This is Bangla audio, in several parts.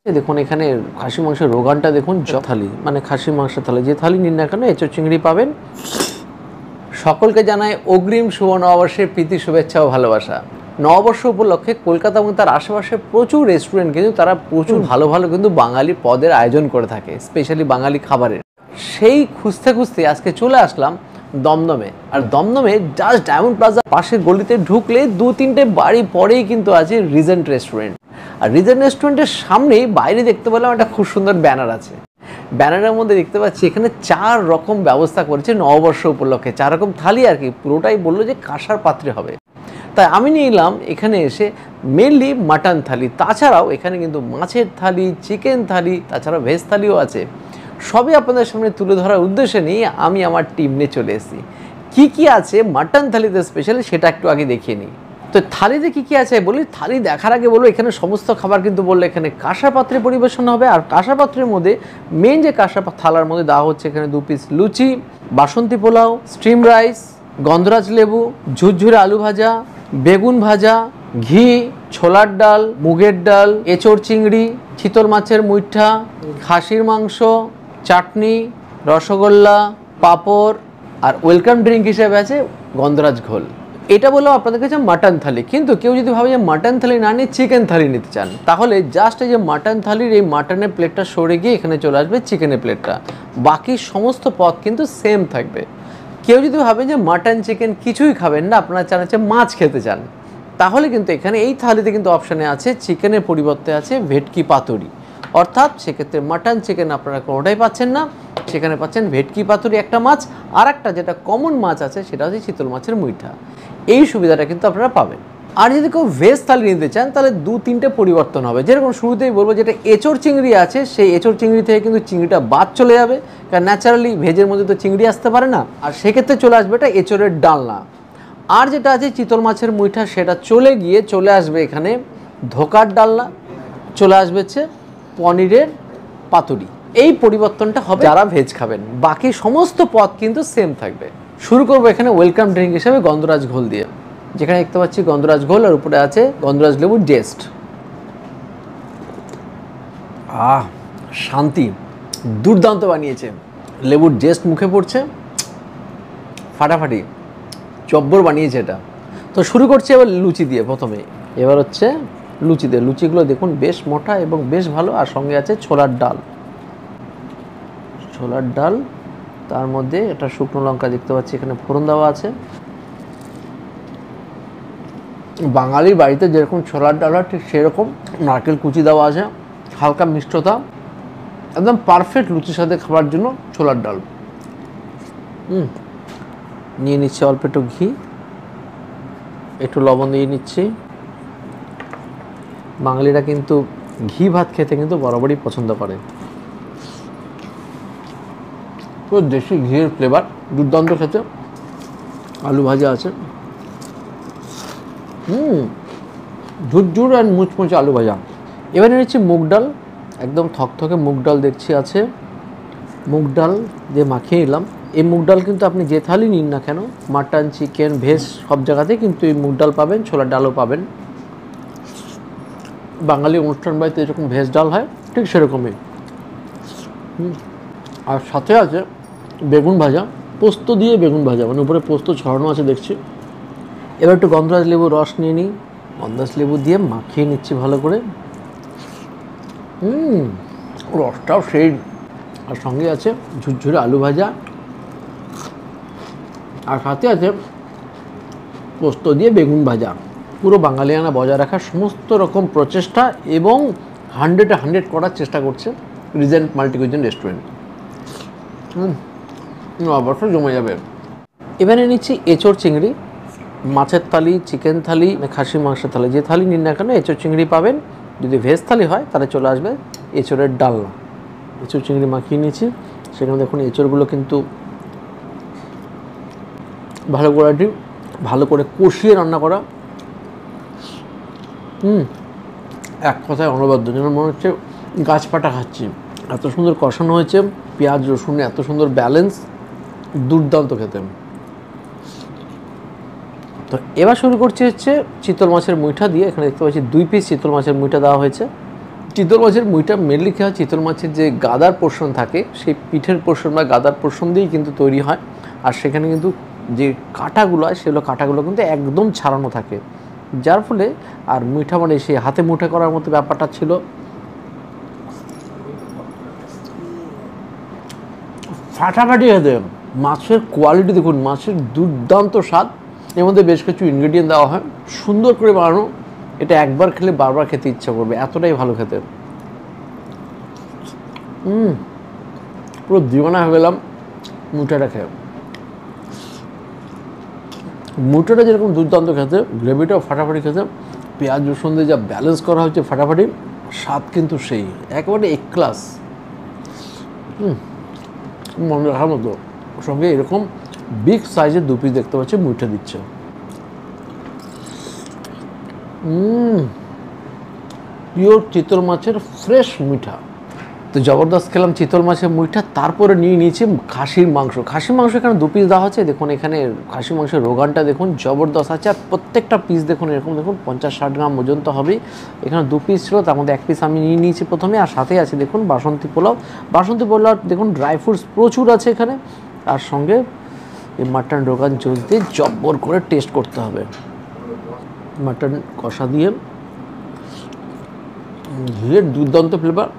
দেখুন এখানে খাসি মাংসের রোগানটা দেখুন, থালি মানে খাসি মাংসের থালি, যে থালি নিন না কেন এঁচোড় চিংড়ি পাবেন। সকলকে জানায় অগ্রিম শুভ নববর্ষের প্রীতি শুভেচ্ছা ও ভালোবাসা। নববর্ষ উপলক্ষে কলকাতা এবং তার আশেপাশে প্রচুর রেস্টুরেন্ট কিন্তু তারা প্রচুর ভালো ভালো কিন্তু বাঙালি পদের আয়োজন করে থাকে, স্পেশালি বাঙালি খাবারের। সেই খুঁজতে খুঁজতে আজকে চলে আসলাম দমদমে। আর দমদমে জাস্ট ডায়মন্ড প্লাজার পাশের গলিতে ঢুকলে 2-3টে বাড়ি পরেই কিন্তু আছে রিজেন্ট রেস্টুরেন্ট। আর রিজেন্ট রেস্টুরেন্টের সামনেই বাইরে দেখতে পেলাম একটা খুব সুন্দর ব্যানার আছে। ব্যানারের মধ্যে দেখতে পাচ্ছি এখানে 4 রকম ব্যবস্থা করেছে নববর্ষ উপলক্ষে, 4 রকম থালি আর কি। পুরোটাই বললো যে কাঁসার পাত্রে হবে। তাই আমি নিয়ে এলাম এখানে এসে মেনলি মাটন থালি, তাছাড়াও এখানে কিন্তু মাছের থালি, চিকেন থালি, তাছাড়া ভেজ থালিও আছে। সবই আপনাদের সামনে তুলে ধরার উদ্দেশ্যে নিয়ে আমি আমার টিম নিয়ে চলে এসেছি। কী কী আছে মাটন থালিতে স্পেশালি সেটা একটু আগে দেখিয়ে নিই। তো থালিতে কী কী আছে বলি, থালি দেখার আগে বলবো এখানে সমস্ত খাবার কিন্তু বললো এখানে কাঁসার পাত্রে পরিবেশন হবে। আর কাঁসার পাত্রের মধ্যে মেন যে কাঁসার থালার মধ্যে দেওয়া হচ্ছে এখানে 2 পিস লুচি, বাসন্তী পোলাও, স্টিম রাইস, গন্ধরাজ লেবু, ঝুরঝুরে আলু ভাজা, বেগুন ভাজা, ঘি, ছোলার ডাল, মুগের ডাল, এঁচোড় চিংড়ি, চিতল মাছের মুইঠা, খাসির মাংস, চাটনি, রসগোল্লা, পাঁপড়, আর ওয়েলকাম ড্রিঙ্ক হিসেবে আছে গন্ধরাজ ঘোল। এটা বললাম আপনাদের কাছে মাটন থালি। কিন্তু কেউ যদি ভাবে যে মাটন থালি না নিয়ে চিকেন থালি নিতে চান, তাহলে জাস্ট এই যে মাটন থালির এই মাটনের প্লেটটা সরে গিয়ে এখানে চলে আসবে চিকেনের প্লেটটা। বাকি সমস্ত পদ কিন্তু সেম থাকবে। কেউ যদি ভাবে যে মাটন চিকেন কিছুই খাবেন না, আপনারা চান হচ্ছে মাছ খেতে চান, তাহলে কিন্তু এখানে এই থালিতে কিন্তু অপশানে আছে চিকেনের পরিবর্তে আছে ভেটকি পাতুরি। অর্থাৎ সেক্ষেত্রে মাটন চিকেন আপনারা কোনোটাই পাচ্ছেন না, সেখানে পাচ্ছেন ভেটকি পাতুরি একটা মাছ, আর একটা যেটা কমন মাছ আছে সেটা হচ্ছে চিতল মাছের মুইঠা। এই সুবিধাটা কিন্তু আপনারা পাবেন। আর যদি কেউ ভেজ থালি নিতে চান তাহলে 2-3টে পরিবর্তন হবে। যেরকম শুরুতেই বলবো, যেটা এঁচোড় চিংড়ি আছে সেই এঁচোড় চিংড়ি থেকে কিন্তু চিংড়িটা বাদ চলে যাবে, কারণ ন্যাচারালি ভেজের মধ্যে তো চিংড়ি আসতে পারে না। আর সেক্ষেত্রে চলে আসবে এটা এঁচোড়ের ডালনা। আর যেটা আছে চিতল মাছের মুইঠা, সেটা চলে গিয়ে চলে আসবে এখানে ধোকার ডালনা, চলে আসবে হচ্ছে পনিরের পাতুরি। এই পরিবর্তনটা হবে যারা ভেজ খাবেন, বাকি সমস্ত পদ কিন্তু সেম থাকবে। শুরু করবো এখানে ওয়েলকাম ড্রিঙ্ক হিসেবে গন্ধরাজ ঘোল দিয়ে, যেখানে দেখতে পাচ্ছি গন্ধরাজ ঘোল আর উপরে আছে গন্ধরাজ লেবুর জেস্ট। শান্তি, দুর্দান্ত বানিয়েছে। লেবুর জেস্ট মুখে পড়ছে, ফাটাফাটি জব্বর বানিয়েছে এটা। তো শুরু করছি এবার লুচি দিয়ে। প্রথমে এবার হচ্ছে লুচি দিয়ে। লুচিগুলো দেখুন বেশ মোটা এবং বেশ ভালো। আর সঙ্গে আছে ছোলার ডাল, ছোলার ডাল, তার মধ্যে একটা শুকনো লঙ্কা দেখতে পাচ্ছি এখানে ফোড়ন দেওয়া আছে। বাঙালির বাড়িতে যেরকম ছোলার ডাল হয় ঠিক সেরকম নারকেল কুচি দেওয়া আছে, হালকা মিষ্টতা, একদম পারফেক্ট লুচির সাথে খাবার জন্য ছোলার ডাল। নিয়ে নিচ্ছি অল্প একটু ঘি, একটু লবণ দিয়ে নিচ্ছি। বাঙালিরা কিন্তু ঘি ভাত খেতে কিন্তু বরাবরই পছন্দ করে। পুরো দেশি ঘিয়ের ফ্লেভার, দুর্দান্ত খেতে। আলু ভাজা আছে, ঝুরঝুর আর মুচমুচে আলু ভাজা। এবারে নিচ্ছি মুগ ডাল, একদম থকথকে মুগ ডাল দেখছি আছে। মুগ ডাল দিয়ে মাখিয়ে নিলাম। এই মুগ ডাল কিন্তু আপনি যে থালি নিন না কেন, মাটন, চিকেন, ভেজ সব জায়গাতেই কিন্তু এই মুগ ডাল পাবেন, ছোলার ডালও পাবেন। বাঙালি অনুষ্ঠান বাড়িতে যেরকম ভেজ ডাল হয় ঠিক সেরকমই। আর সাথে আছে বেগুন ভাজা, পোস্ত দিয়ে বেগুন ভাজা, মানে উপরে পোস্ত ছড়ানো আছে দেখছি। এবার একটু গন্ধরাজ লেবুর রস নিয়ে নিই, গন্ধরাজ লেবু দিয়ে মাখিয়ে নিচ্ছি ভালো করে। রসটাও সেই। আর সঙ্গে আছে ঝুরঝুরে আলু ভাজা, আর সাথে আছে পোস্ত দিয়ে বেগুন ভাজা। পুরো বাঙালিয়ানা বজায় রাখার সমস্ত রকম প্রচেষ্টা এবং 100-এ 100 করার চেষ্টা করছে রিজেন্ট মাল্টি কুইজিন রেস্টুরেন্ট। অবশ্যই জমে যাবে। এবারে নিচ্ছি এঁচোড় চিংড়ি, মাছের থালি, চিকেন থালি, খাসি মাংসের থালি, যে থালি নিন না কেন এঁচোড় চিংড়ি পাবেন। যদি ভেজ থালি হয় তাহলে চলে আসবে এঁচোড়ের ডালনা। এঁচোড় চিংড়ি মাখিয়ে নিয়েছি, সেখানে দেখুন এঁচোড়গুলো কিন্তু ভালো করে কষিয়ে রান্না করা। এক কথায় অনবদ্য, যেন মনে হচ্ছে গাছপাটা খাচ্ছি, এত সুন্দর কষানো হয়েছে। পেঁয়াজ রসুন এত সুন্দর ব্যালেন্স, দুর্দান্ত খেতে। তো এবার শুরু করছি হচ্ছে চিতল মাছের মুইঠা দিয়ে। এখানে দেখতে পাচ্ছি 2 পিস চিতল মাছের মুইঠা দেওয়া হয়েছে, চিতল মাছের মুইটা মেনলি খেয়ে হয় চিতল মাছের যে গাদার পোর্শন থাকে সেই পিঠের পোর্শন বা গাদার পোর্শন দিয়েই কিন্তু তৈরি হয়। আর সেখানে কিন্তু যে কাঁটাগুলো হয় সেগুলো কাঁটাগুলো কিন্তু একদম ছাড়ানো থাকে, যার ফলে আর মুইঠা মানে সেই হাতে মুঠা করার মতো ব্যাপারটা ছিল। ফাটাফাটি খেতে, মাছের কোয়ালিটি দেখুন, মাছের দুর্দান্ত স্বাদ। এর মধ্যে বেশ কিছু ইনগ্রেডিয়েন্ট দেওয়া হয়, সুন্দর করে বানানো। এটা একবার খেলে বারবার খেতে ইচ্ছা করবে, এতটাই ভালো খেতে। পুরো দিওয়ানা হয়ে গেলাম মুটাটা খেয়ে। মুটাটা যেরকম দুর্দান্ত খেতে, গ্রেভিটাও ফাটাফাটি খেতে, পেঁয়াজ রসুন দিয়ে যা ব্যালেন্স করা হচ্ছে ফাটাফাটি, স্বাদ কিন্তু সেই একেবারে এক ক্লাস। মনে রাখার মতো। সঙ্গে এরকম বিগ সাইজের 2 পিস দেখতে পাচ্ছি মুইঠা দিচ্ছে। পিওর চিতল মাছের ফ্রেশ মুইঠা। তো জবরদস্ত খেলাম চিতল মাছের মুইঠা। তারপরে নিয়ে নিয়েছি খাসির মাংস। খাসির মাংস এখানে 2 পিস দেওয়া হচ্ছে। দেখুন এখানে খাসির মাংসের রোগানটা দেখুন জবরদস্ত আছে। আর প্রত্যেকটা পিস দেখুন এরকম দেখুন 50-60 গ্রাম ওজন তো হবেই। এখানে 2 পিস ছিল, তার মধ্যে 1 পিস আমি নিয়ে নিয়েছি প্রথমে। আর সাথে আছে দেখুন বাসন্তী পোলাও। বাসন্তী পোলাও দেখুন ড্রাই ফ্রুটস প্রচুর আছে এখানে। আর সঙ্গে এই মাটন রোগান জুস দিয়ে জব্বর করে টেস্ট করতে হবে। মাটন কষা দিয়ে ঘিয়ের দুর্দান্ত ফ্লেভার,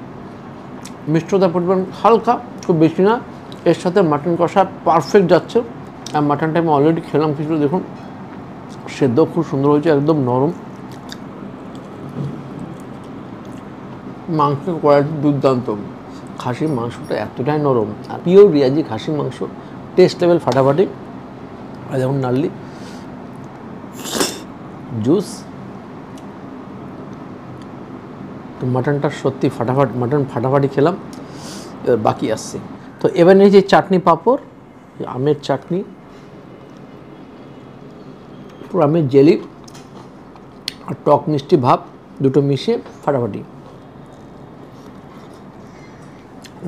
মিষ্টতার পরিমাণ হালকা, খুব বেশি না। এর সাথে মাটন কষা পারফেক্ট যাচ্ছে। আর মাটনটা আমি অলরেডি খেলাম কিছু, দেখুন সেদ্ধ খুব সুন্দর হয়েছে, একদম নরম। মাংসের কোয়ালিটি দুর্দান্ত। খাসির মাংসটা এতটাই নরম, আর পিওর রিয়াজি খাসির মাংস, টেস্ট লেভেল ফাটাফাটি। আর যেমন নার্লি জুস, তো মাটনটা সত্যি ফাটাফাটি, মাটন ফাটাফাটি খেলাম। এবার বাকি আসছে। তো এবার নিয়ে যে চাটনি পাঁপড়, আমের চাটনি, পুরো আমের জেলি আর টক মিষ্টি ভাব দুটো মিশিয়ে ফাটাফাটি।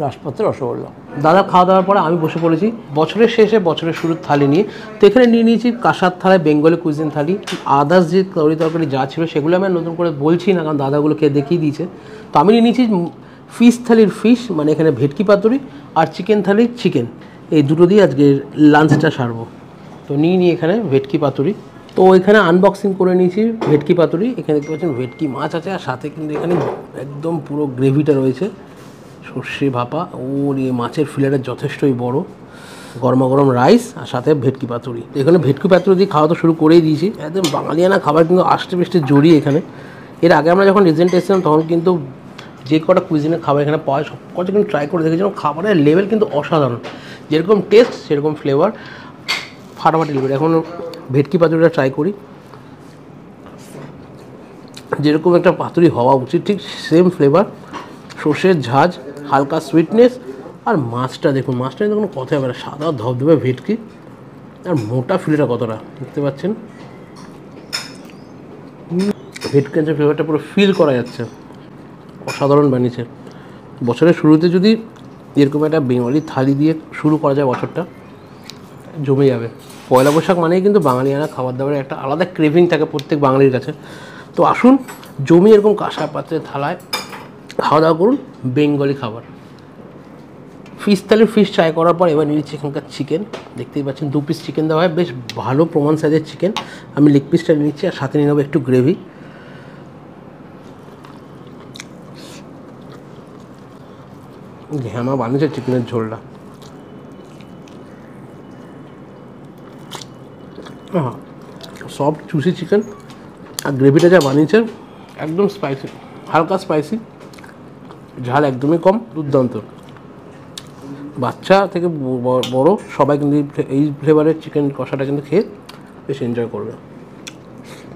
রাজপাত্রে রসগোল্লা। দাদা খাওয়া দাওয়ার পরে আমি বসে পড়েছি বছরের শেষে বছরের শুরুর থালি নিয়ে। তো এখানে নিয়ে নিয়েছি কাঁসার থালায় বেঙ্গলি কুইজিন থালি। আদার্স যে তরকারি যা ছিল সেগুলো আমি নতুন করে বলছি না, কারণ দাদাগুলোকে দেখিয়ে দিয়েছে। তো আমি নিয়ে নিয়েছি ফিশ থালির ফিশ, মানে এখানে ভেটকি পাতুরি, আর চিকেন থালির চিকেন। এই দুটো দিয়ে আজকে লাঞ্চটা সারবো। তো নিয়ে এখানে ভেটকি পাতুরি। তো এখানে আনবক্সিং করে নিয়েছি ভেটকি পাতুরি। এখানে দেখতে পাচ্ছেন ভেটকি মাছ আছে, আর সাথে কিন্তু এখানে একদম পুরো গ্রেভিটা রয়েছে, সর্ষে ভাপা। ওর এই মাছের ফিলেটা যথেষ্টই বড়, গরমা গরম রাইস আর সাথে ভেটকি পাতুরি। এখানে ভেটকি পাতুরি দিয়ে খাওয়া তো শুরু করেই দিয়েছি। একদম বাঙালিয়ানা খাবার কিন্তু আষ্টে পৃষ্ঠে জড়িয়ে এখানে। এর আগে আমরা যখন রিজেন্ট এসেছিলাম তখন কিন্তু যে কটা কুইজিনের খাবার এখানে পাওয়া যায় সব কটা কিন্তু ট্রাই করে দেখেছিলাম। খাবারের লেভেল কিন্তু অসাধারণ, যেরকম টেস্ট সেরকম ফ্লেভার, ফাটাফাটি লেভেল। এখন ভেটকি পাতুরিটা ট্রাই করি। যেরকম একটা পাতুরি হওয়া উচিত ঠিক সেম ফ্লেভার, সর্ষের ঝাঁজ, হালকা সুইটনেস। আর মাছটা দেখুন, মাছটা কিন্তু কোনো কথাই হবে না, সাদা ধবধবে ভেটকি। আর মোটা ফিলেটা কতটা দেখতে পাচ্ছেন, ভেটকি যে ফ্লেভারটা পুরো ফিল করা যাচ্ছে। অসাধারণ বানিয়েছে। বছরের শুরুতে যদি এরকম একটা বেঙ্গলি থালি দিয়ে শুরু করা যায় বছরটা, জমে যাবে। পয়লা বৈশাখ মানেই কিন্তু বাঙালিয়ানা খাবার দাবারের একটা আলাদা ক্রেভিং থাকে প্রত্যেক বাঙালির কাছে। তো আসুন জমি এরকম কাঁসা পাত্রের থালায় খাওয়া দাওয়া করুন বেঙ্গলি খাবার। ফিশ থালির ফিশ ট্রাই করার পর এবার নিয়েছি এখানকার চিকেন। দেখতেই পাচ্ছেন 2 পিস চিকেন দেওয়া হয়, বেশ ভালো প্রমাণ সাইজের চিকেন। আমি লেগ পিসটা নিচ্ছি, আর সাথে নিয়ে নেবো একটু গ্রেভি। ঘ্যামা বানিয়েছে চিকেনের ঝোলটা। সফট জুসি চিকেন, আর গ্রেভিটা যা বানিয়েছে একদম স্পাইসি, হালকা স্পাইসি, ঝাল একদমই কম, দুর্দান্ত। বাচ্চা থেকে বড় সবাই কিন্তু এই ফ্লেভারের চিকেন কষাটা কিন্তু খেয়ে বেশ এনজয় করবে।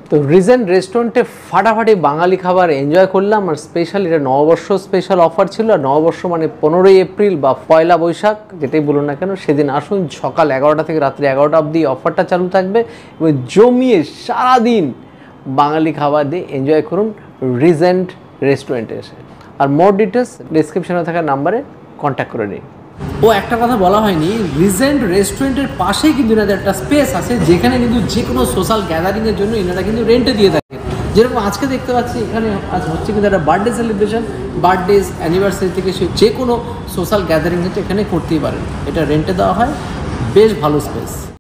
তো রিজেন্ট রেস্টুরেন্টে ফাটাফাটি বাঙালি খাবার এনজয় করলাম। আর স্পেশাল এটা নববর্ষ স্পেশাল অফার ছিল। আর নববর্ষ মানে 15ই এপ্রিল বা পয়লা বৈশাখ, যেটাই বলুন না কেন, সেদিন আসুন সকাল 11টা থেকে রাত্রি 11টা অবধি অফারটা চালু থাকবে। এবং জমিয়ে সারাদিন বাঙালি খাবার দিয়ে এনজয় করুন রিজেন্ট রেস্টুরেন্টে এসে। আর মোর ডিটেলস ডিসক্রিপশনে থাকা নাম্বারে কন্ট্যাক্ট করে নিন। ও একটা কথা বলা হয়নি, রিজেন্ট রেস্টুরেন্টের পাশেই কিন্তু এনাদের একটা স্পেস আছে, যেখানে কিন্তু যে কোনো সোশ্যাল গ্যাদারিংয়ের জন্য এনারা কিন্তু রেন্টে দিয়ে থাকে। যেরকম আজকে দেখতে পাচ্ছি এখানে আজ হচ্ছে কিন্তু একটা বার্থডে সেলিব্রেশন, বার্থডে অ্যানিভার্সারি থেকে যে কোনো সোশ্যাল গ্যাদারিং হচ্ছে এখানে করতেই পারেন। এটা রেন্টে দেওয়া হয়, বেশ ভালো স্পেস।